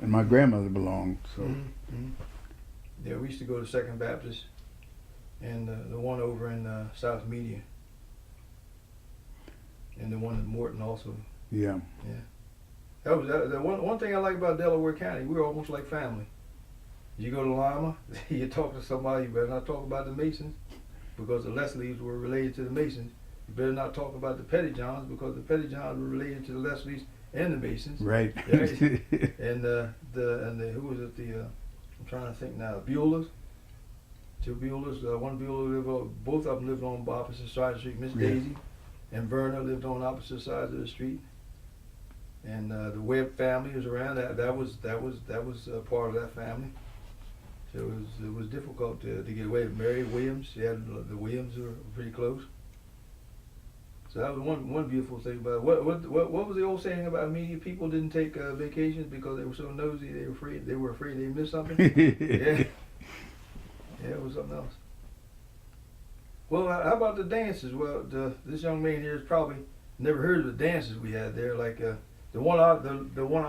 my grandmother belonged. So. Mm-hmm. Yeah, we used to go to Second Baptist, and the one over in South Media, and the one in Morton also. Yeah. Yeah. That was the one thing I like about Delaware County. We're almost like family. You go to Lima, you talk to somebody, you better not talk about the Masons, because the Leslies were related to the Masons. You better not talk about the Pettyjohns, because the Pettyjohns were related to the Leslies and the Masons. Right. Right? and who was it? I'm trying to think now. Buellers. Two Buellers. One Bueller both of them lived on opposite sides of the street. Miss Yeah. Daisy and Verna lived on opposite sides of the street. And the Webb family was around. That was part of that family. So it was difficult to get away. Mary Williams, the Williams were pretty close. So that was one beautiful thing about it. What was the old saying about media? People didn't take vacations because they were so nosy. They were afraid they missed something. Yeah, it was something else. Well, how about the dances? Well, this young man here has probably never heard of the dances we had there. Like the one I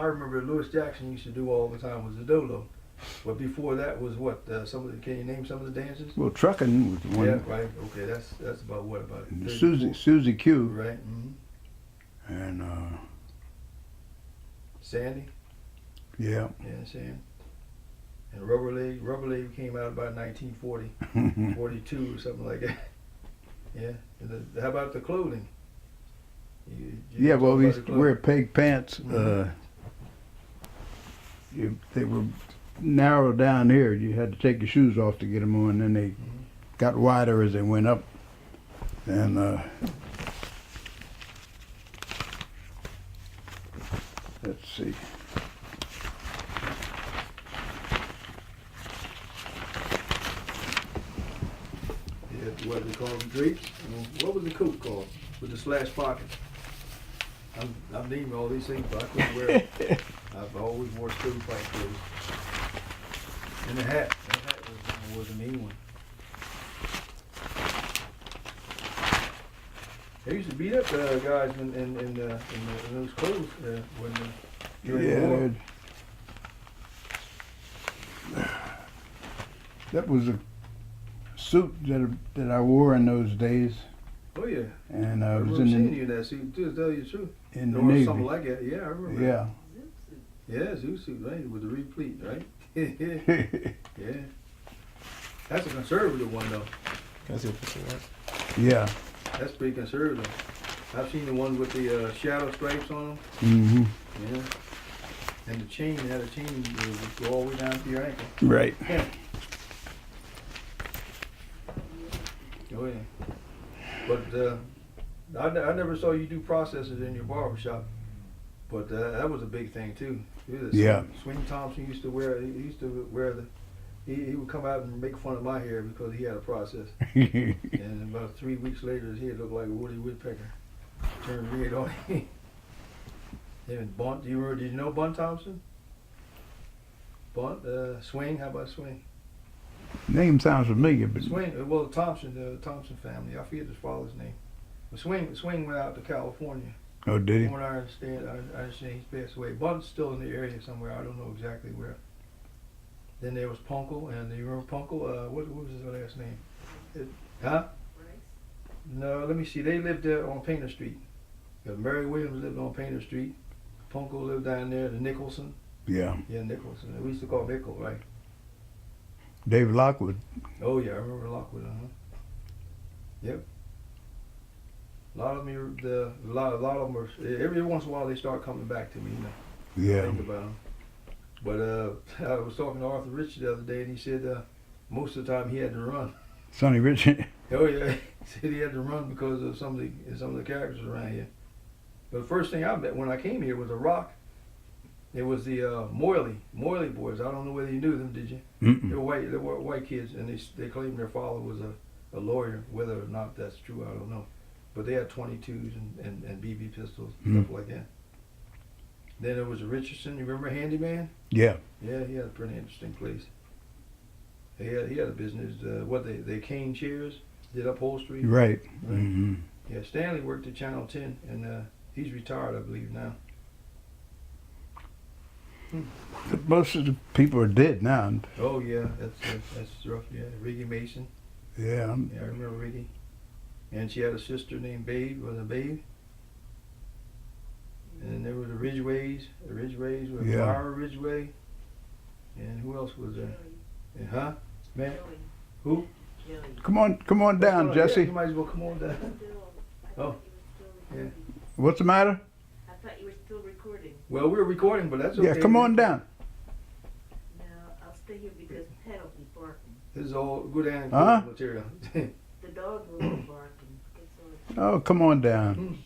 remember Louis Jackson used to do all the time was the dolo. But before that was what? Can you name some of the dances? Well, trucking was one. Yeah, right. Okay, that's about what about Susie Q. Right. Mm-hmm. And Sandy. yeah. Yeah, Sandy. And Rubber Leg came out about 1940, 42 or something like that. Yeah. And how about the clothing? Yeah, well, we used to wear peg pants. Mm-hmm. They were narrow down here. You had to take your shoes off to get them on. Then they got wider as they went up. And let's see. Yeah, what they call them, drapes. What was the coat called with the slash pocket? I'm naming all these things, but I couldn't wear it. I've always wore stovepipe clothes. And the hat. That hat was a mean one. They used to beat up guys in those clothes during the war. That was a suit that I wore in those days. Oh yeah. And I I was remember seeing in you in that suit too, to tell you the truth. the Or Navy. something like that. Yeah, I remember. Yeah. Yeah, zoo suit, right? With the replete, right? Yeah. That's a conservative one though. Can I see a picture of that? Yeah. That's pretty conservative. I've seen the ones with the shadow stripes on them. Mm-hmm. Yeah. And the chain, had a chain that would go all the way down to your ankle. Right. Yeah. Oh yeah. But I never saw you do processes in your barber shop. But that was a big thing too. Yeah. Swing Thompson used to wear. He used to wear the. He would come out and make fun of my hair because he had a process. And about 3 weeks later, his head looked like a Woody Woodpecker. Turned red on him. And Bunt, did you know Bunt Thompson? Bunt, Swing. How about Swing? Name sounds familiar, but Swing. Well, the Thompson family. I forget his father's name. But Swing went out to California. oh, did he? From what I understand he's passed away. Bunt's still in the area somewhere. I don't know exactly where. Then there was Punkle, and you remember Punkle? What was his last name? Huh? No, let me see. They lived there on Painter Street. Mary Williams lived on Painter Street. Punkle lived down there. The Nicholson. Yeah. Yeah, Nicholson. We used to call Nickel, right? David Lockwood. Oh yeah, I remember Lockwood. Yep. A lot of them, a lot of them are. Every once in a while, they start coming back to me. You know. Yeah. Think about them. But I was talking to Arthur Rich the other day, and he said most of the time he had to run. Sonny Richard. Oh yeah, he said he had to run because of some of the characters around here. But the first thing I met when I came here was a rock. It was the Morley boys. I don't know whether you knew them, did you? Mm-mm. They were white kids, and they claimed their father was a lawyer. Whether or not that's true, I don't know. But they had 22s and BB pistols, stuff like that. Then there was a Richardson. You remember Handyman? Yeah. Yeah, he had a pretty interesting place. He had a business. They cane chairs, did upholstery. Right. Mm-hmm. Yeah, Stanley worked at Channel 10, and he's retired, I believe now. Most of the people are dead now. Oh yeah, that's rough. Yeah, Riggy Mason. Yeah. Yeah, I remember Riggy. And she had a sister named Babe. Was it Babe? And there was the Ridgeways. The Ridgeways with Yeah. Myra Ridgeway. And who else was there? Huh? Man, who? Come on down, Yeah, Jesse. you might as well come on down. Oh, yeah. What's the matter? I thought you were still recording. Well, we're recording, but that's okay. Yeah, come on down. No, I'll stay here because Pat will be barking. This is all good and Huh? material. The dog will be barking. It's Oh, come on down.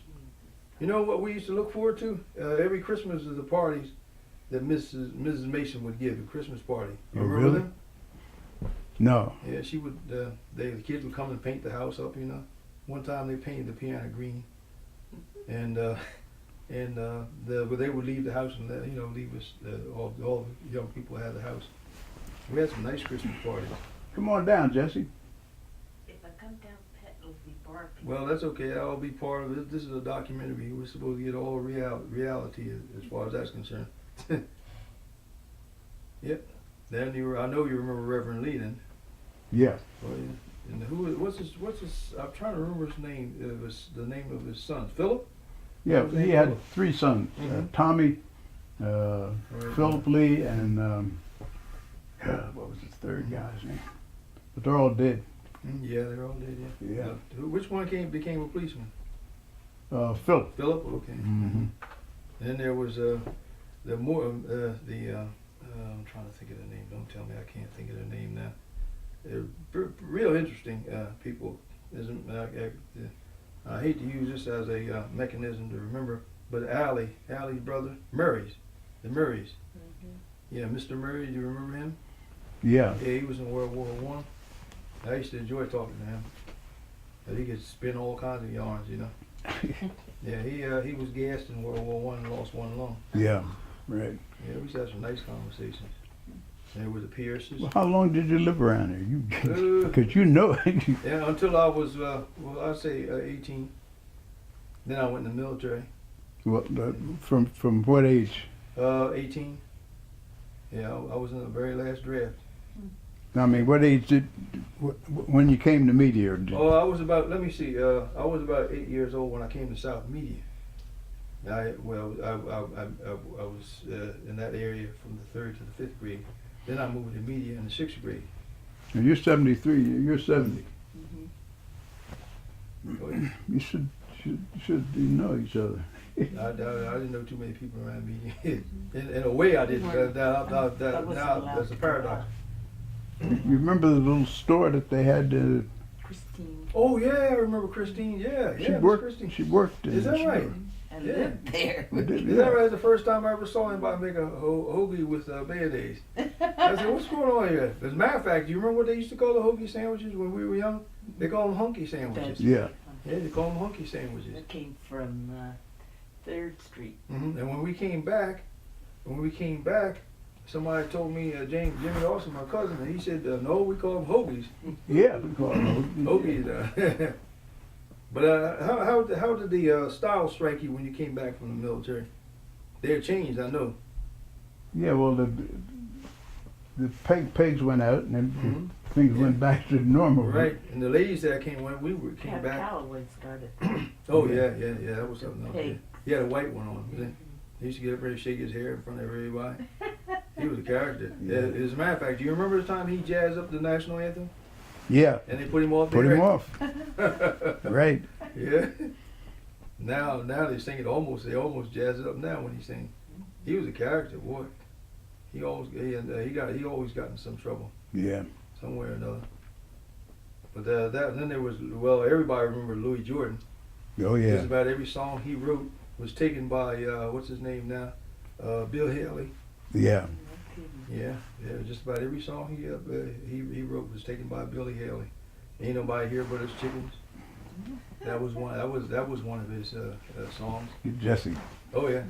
You know what we used to look forward to? Every Christmas is the parties that Mrs. Mason would give, a Christmas party. You Oh, remember really? them? No. Yeah, she would. The kids would come and paint the house up. You know, one time they painted the piano green, and they would leave the house and leave us. All the young people had the house. We had some nice Christmas parties. Come on down, Jesse. if I come down, Pat will be barking. Well, that's okay. I'll be part of it. This is a documentary. We're supposed to get all reality as far as that's concerned. Yep. Then I know you remember Reverend Lee then. Yeah. Oh yeah. And what's his? I'm trying to remember his name. It was the name of his son, Philip. Yeah, What was he his had name? 3 sons. Mhm. Tommy, Right. Philip Lee, and what was his third guy's name? But they're all dead. Yeah, they're all dead. Yeah. Yeah. Which one became a policeman? Philip. Philip. Okay. Mhm. Then there was I'm trying to think of the name. Don't tell me I can't think of the name now. They're real interesting people. I hate to use this as a mechanism to remember, but Allie's brother, the Murrays. Yeah, Mr. Murray. Do you remember him? Yeah. Yeah, he was in World War One. I used to enjoy talking to him. He could spin all kinds of yarns, you know. Yeah, he was gassed in World War One and lost one lung. Yeah. Right. Yeah, we used to have some nice conversations. And there were the Pierces. Well, how long did you live around here? Because you know. Yeah, until I was, I'd say 18. Then I went in the military. What, from what age? 18. Yeah, I was in the very last draft. I mean, what age when you came to media? Oh, I was about, let me see, I was about 8 years old when I came to South Media. I was in that area from the 3rd to the 5th grade. Then I moved to media in the 6th grade. You're 73. You're 70. Oh, yeah. You should know each other. I didn't know too many people around me. In a way, I didn't. Now that's a paradox. You remember the little store that they had? Christine. Oh yeah, I remember Christine. Yeah, She Miss worked. Christine. She worked. In Is that the store. right? I Yeah. lived there. Is that right? The first time I ever saw anybody make a hoagie with mayonnaise. I said, "What's going on here?" As a matter of fact, do you remember what they used to call the hoagie sandwiches when we were young? They call them hunky sandwiches. Yeah. Yeah, they call them hunky sandwiches. That came from 3rd Street. And when we came back, somebody told me Jimmy Austin, my cousin, and he said, "No, we call them hoagies." Yeah. We call them Hoagies. But how did the style strike you when you came back from the military? They had changed, I know. Yeah. Well, the pegs went out, and then things went back to normal. Right, and the ladies that came when came Pat back. Calloway started. Oh yeah, that was something else. Yeah. Peg. He had a white one on. He used to get up there and shake his hair in front of everybody. He was a character. Yeah. As a matter of fact, do you remember the time he jazzed up the national anthem? Yeah. And they put him off Put there? him off. Right. Yeah. Now they sing it they almost jazz it up now when he sing. He was a character, boy. He always got in some trouble Yeah. somewhere or another. But then there was, everybody remember Louis Jordan. Oh yeah. Just about every song he wrote was taken by what's his name now, Bill Haley. Yeah. Yeah. Just about every song he wrote was taken by Billy Haley. Ain't nobody here but us chickens. That was one. That was one of his songs. Jesse. Oh yeah.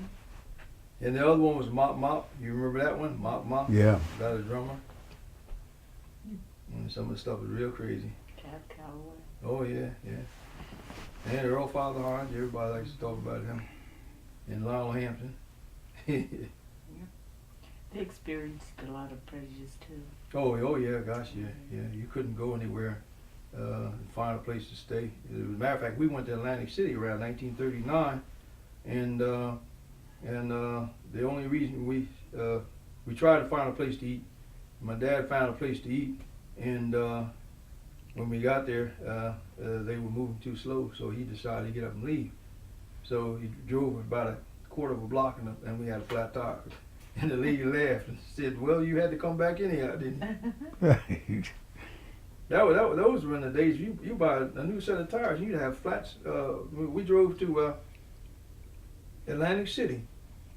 And the other one was Mop Mop. You remember that one? Mop Mop. Yeah. About a drummer. And some of the stuff was real crazy. Pat Calloway. Oh yeah. And Earl Father Orange. Everybody likes to talk about him. And Lionel Hampton. They experienced a lot of prejudice too. Oh yeah, gosh, yeah. You couldn't go anywhere and find a place to stay. As a matter of fact, we went to Atlantic City around 1939, and the only reason we tried to find a place to eat, my dad found a place to eat, and when we got there, they were moving too slow, so he decided to get up and leave. So he drove about a quarter of a block, and we had a flat tire. And the lady laughed and said, "Well, you had to come back anyhow, didn't you?" Those were in the days you buy a new set of tires, you'd have flats. We drove to Atlantic City.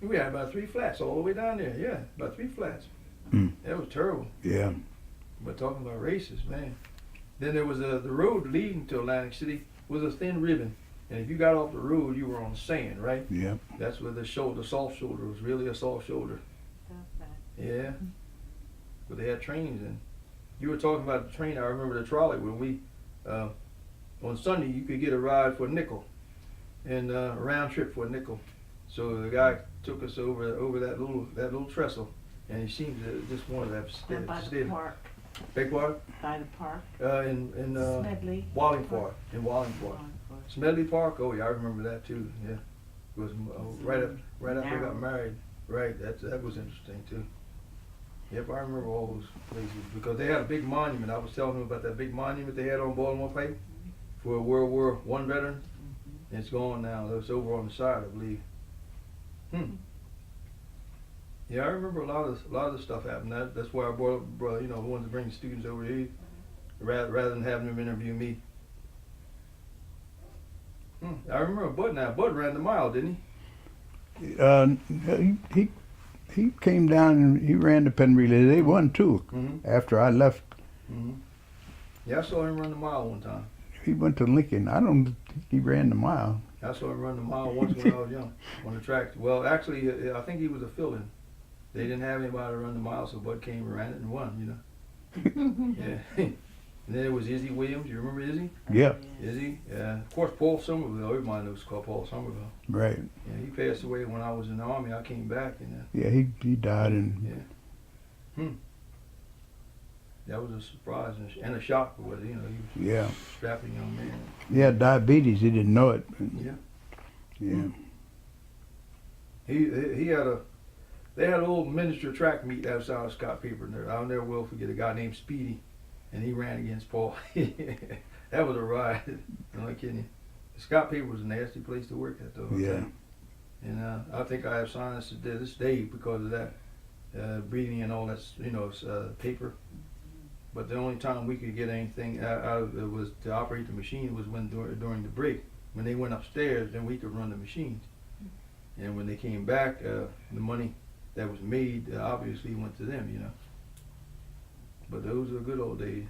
We had about 3 flats all the way down there. Yeah, about 3 flats. Mm. That was terrible. Yeah. But talking about races, man. Then there was the road leading to Atlantic City was a thin ribbon, and if you got off the road, you were on sand, right? Yeah. That's where the soft shoulder was really a soft shoulder. Yeah. But they had trains, and you were talking about the train. I remember the trolley when we on Sunday you could get a ride for a nickel, and a round trip for a nickel. So the guy took us over that little trestle, and he seemed to just wanted to have By stay. the park, Beg pardon? by the park, In Smedley. Wallingford. In Wallingford. Smedley Park. Oh yeah, I remember that too. Yeah, it was right after I got married. Right. That was interesting too. Yep, I remember all those places because they had a big monument. I was telling them about that big monument they had on Baltimore Pike for a World War I veteran. It's gone now. It's over on the side, I believe. Yeah, I remember a lot of the stuff happened. That's why I brought wanted to bring students over here rather than having them interview me. I remember Bud now. Bud ran the mile, didn't he? He came down and he ran the pen relay. They won too. After I left, Yeah, I saw him run the mile one time. he went to Lincoln. I don't think he ran the mile. I saw him run the mile once when I was young on the track. Well, actually, I think he was a fill-in. They didn't have anybody to run the mile, so Bud came and ran it and won. Yeah. And then there was Izzy Williams. You remember Izzy? Yeah. Izzy? Yeah. Of course, Paul Somerville. Everybody knows called Paul Somerville. Right. Yeah, he passed away when I was in the Army. I came back and Yeah, he died in. that was a surprise and a shock because he was Yeah. a strapping young man. He had diabetes. He didn't know it. Yeah. Yeah. He had they had a little miniature track meet outside of Scott Paper there. I'll never will forget a guy named Speedy, and he ran against Paul. That was a ride. I'm not kidding you. Scott Paper was a nasty place to work at though. Yeah. And I think I have sinus to this day because of that breathing and all that paper. But the only time we could get anything out of it was to operate the machine was when during the break. When they went upstairs, then we could run the machines. And when they came back, the money that was made obviously went to them, But those are good old days.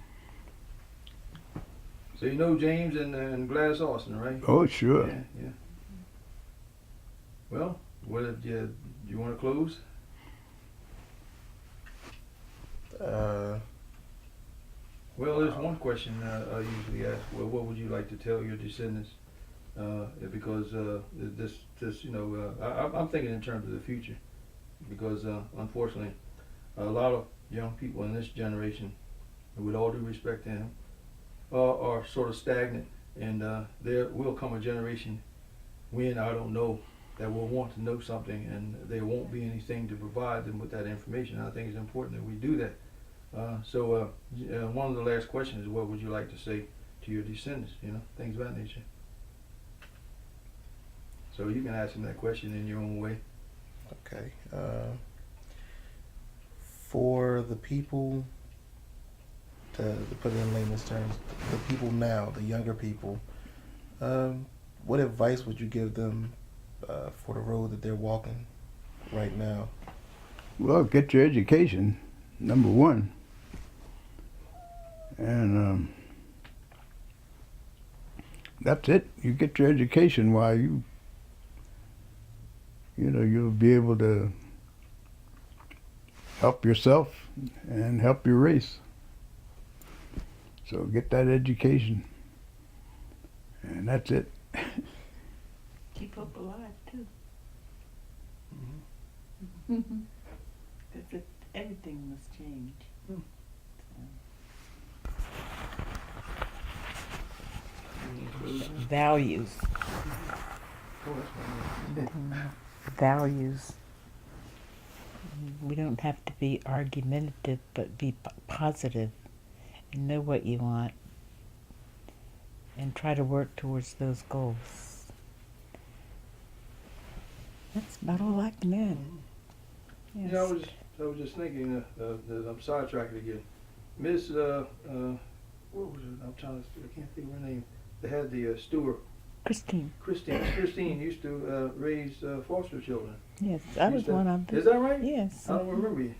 So you know James and Gladys Austin, right? Oh, sure. Yeah. Well, what do you want to close? Well, there's one question I usually ask. Well, what would you like to tell your descendants? Because I'm thinking in terms of the future. Because unfortunately, a lot of young people in this generation, with all due respect to him, are sort of stagnant. And there will come a generation when, I don't know, that will want to know something, and there won't be anything to provide them with that information. I think it's important that we do that. So one of the last questions is, what would you like to say to your descendants? Things of that nature. So you can ask them that question in your own way. Okay. For the people, to put it in layman's terms, the people now, the younger people, what advice would you give them for the road that they're walking right now? Well, get your education, number one. And that's it. You get your education while you'll be able to help yourself and help your race. So get that education. And that's it. Keep up alive too. Because everything must change. Values. Values. We don't have to be argumentative, but be positive and know what you want and try to work towards those goals. That's about all I can add. Yes. Yeah, I was just thinking that I'm sidetracking again. Miss, what was it? I can't think of her name. They had the steward. Christine. Christine used to raise foster children. Yes, I was one of them. Is that right? Yes. I don't remember you.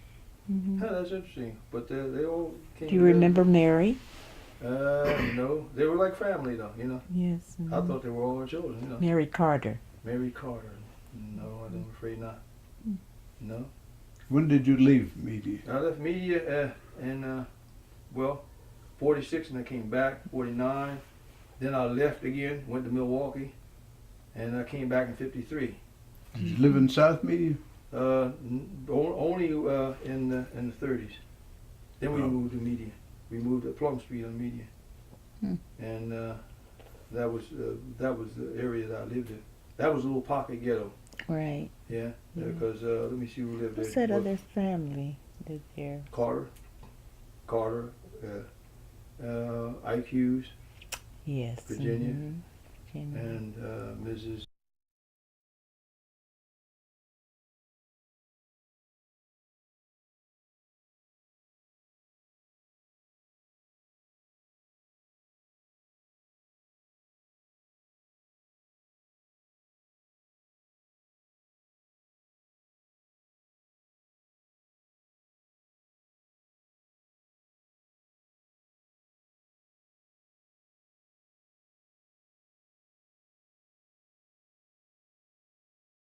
Mm-hmm. Huh, that's interesting. But they all came. Do you remember Mary? No, they were like family though. You know. Yes. I thought they were all her children. You know. Mary Carter. Mary Carter. No, I'm afraid not. No. When did you leave media? I left media in 46, and I came back 49. Then I left again, went to Milwaukee, and I came back in 53. Did you live in South Media? Only in the 30s. Then we Oh. moved to media. We moved to Plum Street on media, Hmm. and that was the area that I lived in. That was a little pocket ghetto. Right. Yeah, Yeah. because let me see who lived there. What's that Well, other family lived there? Carter, IQs, Yes. Virginia. mhm, Virginia. and Mrs.